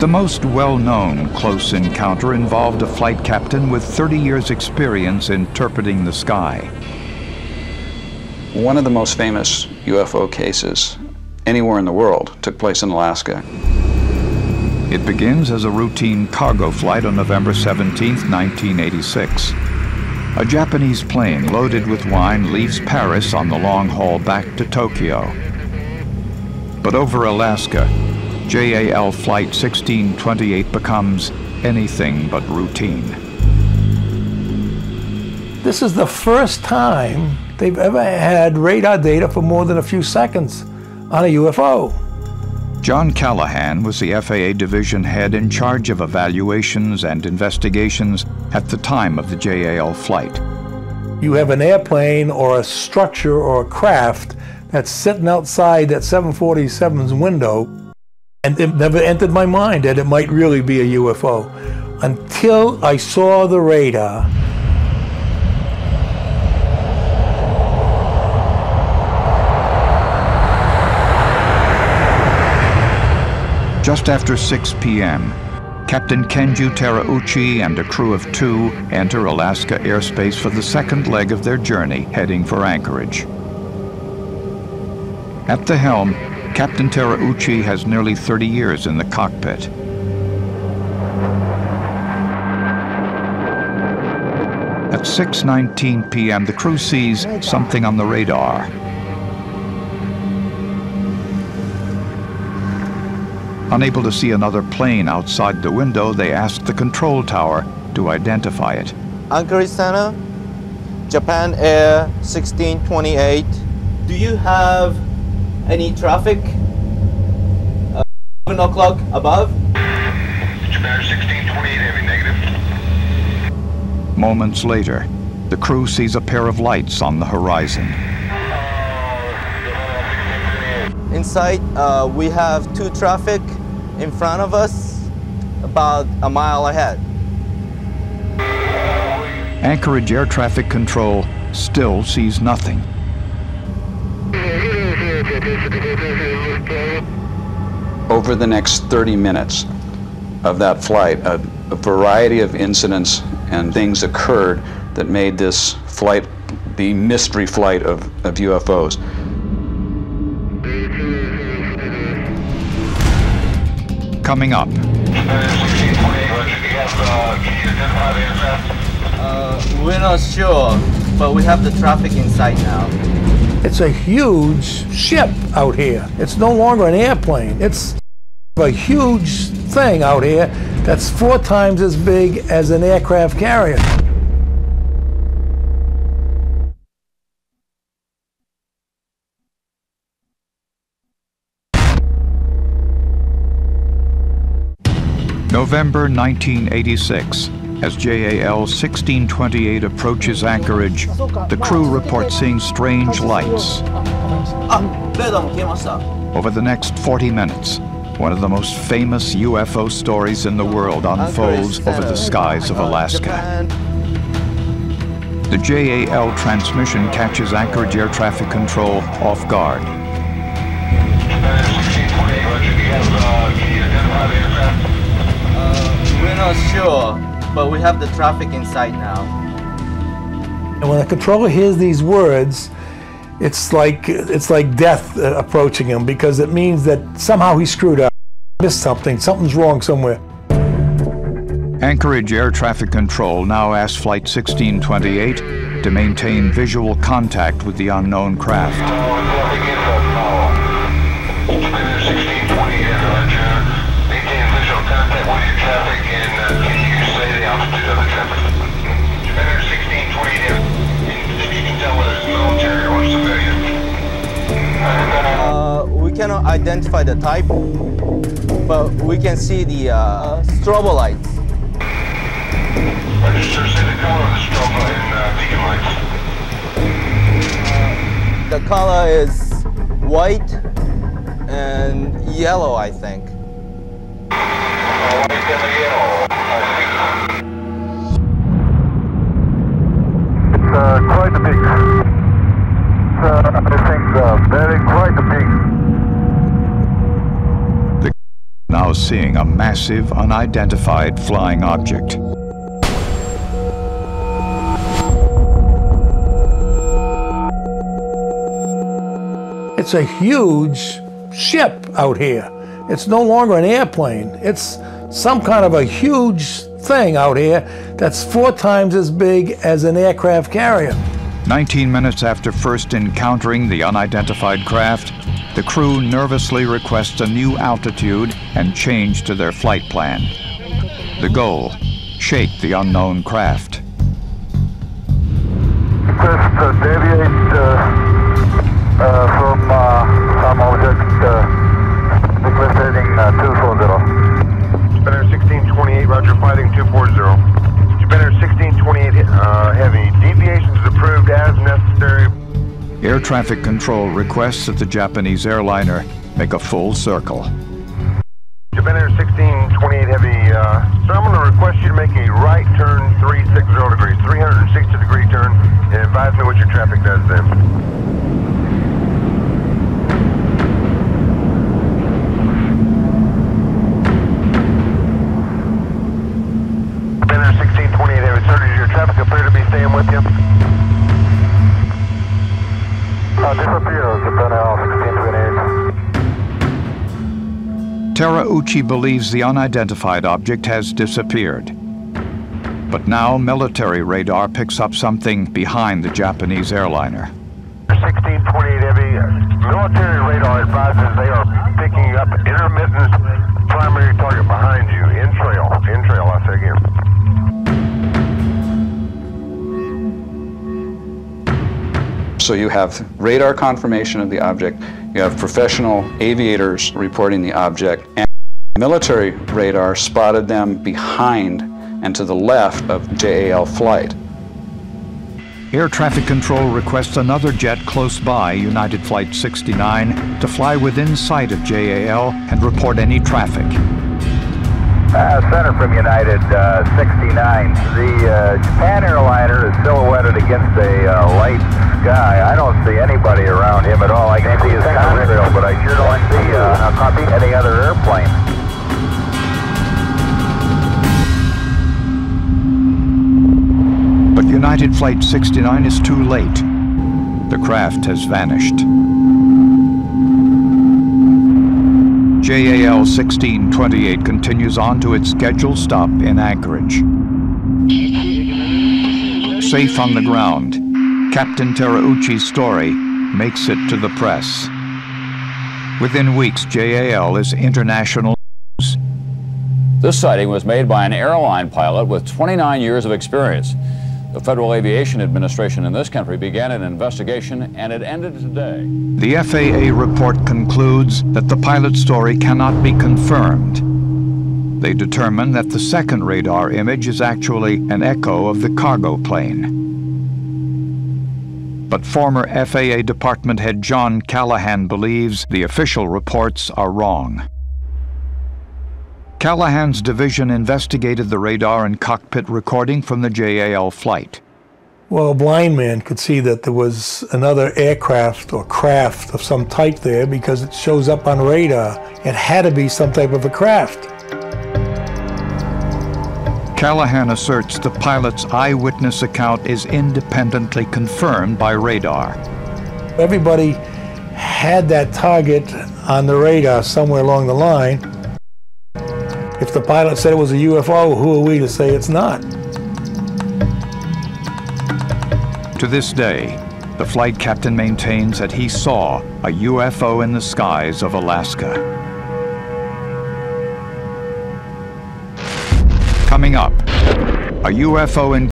the most well-known close encounter involved a flight captain with 30 years' experience interpreting the sky. One of the most famous UFO cases anywhere in the world took place in Alaska. It begins as a routine cargo flight on November 17, 1986. A Japanese plane loaded with wine leaves Paris on the long haul back to Tokyo. But over Alaska, JAL Flight 1628 becomes anything but routine. This is the first time they've ever had radar data for more than a few seconds on a UFO. John Callahan was the FAA division head in charge of evaluations and investigations at the time of the JAL flight. You have an airplane or a structure or a craft that's sitting outside that 747's window, and it never entered my mind that it might really be a UFO until I saw the radar. Just after 6 p.m., Captain Kenju Terauchi and a crew of 2 enter Alaska airspace for the second leg of their journey, heading for Anchorage. At the helm, Captain Terauchi has nearly 30 years in the cockpit. At 6:19 p.m., the crew sees something on the radar. Unable to see another plane outside the window, they ask the control tower to identify it. Anchorage Center, Japan Air 1628. Do you have any traffic? 7 o'clock above? Japan 1628 heavy, negative. Moments later, the crew sees a pair of lights on the horizon. Inside, we have 2 traffic in front of us, about a mile ahead. Anchorage Air Traffic Control still sees nothing. Over the next 30 minutes of that flight, a variety of incidents and things occurred that made this flight the mystery flight of UFOs. Coming up. We're not sure, but we have the traffic in sight now. It's a huge ship out here. It's no longer an airplane. It's a huge thing out here that's 4 times as big as an aircraft carrier. November 1986. As JAL 1628 approaches Anchorage, the crew reports seeing strange lights. Over the next 40 minutes, one of the most famous UFO stories in the world unfolds over the skies of Alaska. The JAL transmission catches Anchorage Air Traffic Control off guard. We're not sure, but we have the traffic in sight now. And when the controller hears these words, it's like death approaching him, because it means that somehow he screwed up, missed something, something's wrong somewhere. Anchorage Air Traffic Control now asks Flight 1628 to maintain visual contact with the unknown craft. We cannot identify the type, but we can see the strobo lights. Register, say the color of the strobe light and beacon lights. The color is white and yellow, I think. White and yellow. It's quite a big. I think very quite a big. The now seeing a massive, unidentified flying object. It's a huge ship out here. It's no longer an airplane. It's some kind of a huge thing out here that's 4 times as big as an aircraft carrier. 19 minutes after first encountering the unidentified craft, the crew nervously requests a new altitude and change to their flight plan. The goal: shake the unknown craft. Request deviate from some object, request heading 240. Japan 1628, roger, fighting 240. Japan 1628, heavy. Deviations approved as necessary. Air traffic control requests that the Japanese airliner make a full circle. Japan 1628, heavy. Sir, I'm going to request you to make a right turn 360 degrees, 360 degree turn, and advise me what your traffic does then. Japan 1628, heavy. Sir, does your traffic appear to be staying with you? Disappears, Japan 1628. Terauchi believes the unidentified object has disappeared. But now military radar picks up something behind the Japanese airliner. 1628 heavy. Military radar advises they are picking up intermittent primary target behind you. In trail, I say again. So you have radar confirmation of the object, you have professional aviators reporting the object, and military radar spotted them behind and to the left of JAL flight. Air traffic control requests another jet close by, United Flight 69, to fly within sight of JAL and report any traffic. Center from United 69. The Japan airliner is silhouetted against a light sky. I don't see anybody around him at all. I can see his contrail, but I sure don't see any other airplane. But United Flight 69 is too late. The craft has vanished. JAL 1628 continues on to its scheduled stop in Anchorage. Safe on the ground, Captain Terauchi's story makes it to the press. Within weeks, JAL is international news. This sighting was made by an airline pilot with 29 years of experience. The Federal Aviation Administration in this country began an investigation, and it ended today. The FAA report concludes that the pilot's story cannot be confirmed. They determine that the second radar image is actually an echo of the cargo plane. But former FAA Department head John Callahan believes the official reports are wrong. Callahan's division investigated the radar and cockpit recording from the JAL flight. Well, a blind man could see that there was another aircraft or craft of some type there because it shows up on radar. It had to be some type of a craft. Callahan asserts the pilot's eyewitness account is independently confirmed by radar. Everybody had that target on the radar somewhere along the line. If the pilot said it was a UFO, who are we to say it's not? To this day, the flight captain maintains that he saw a UFO in the skies of Alaska. Coming up, a UFO in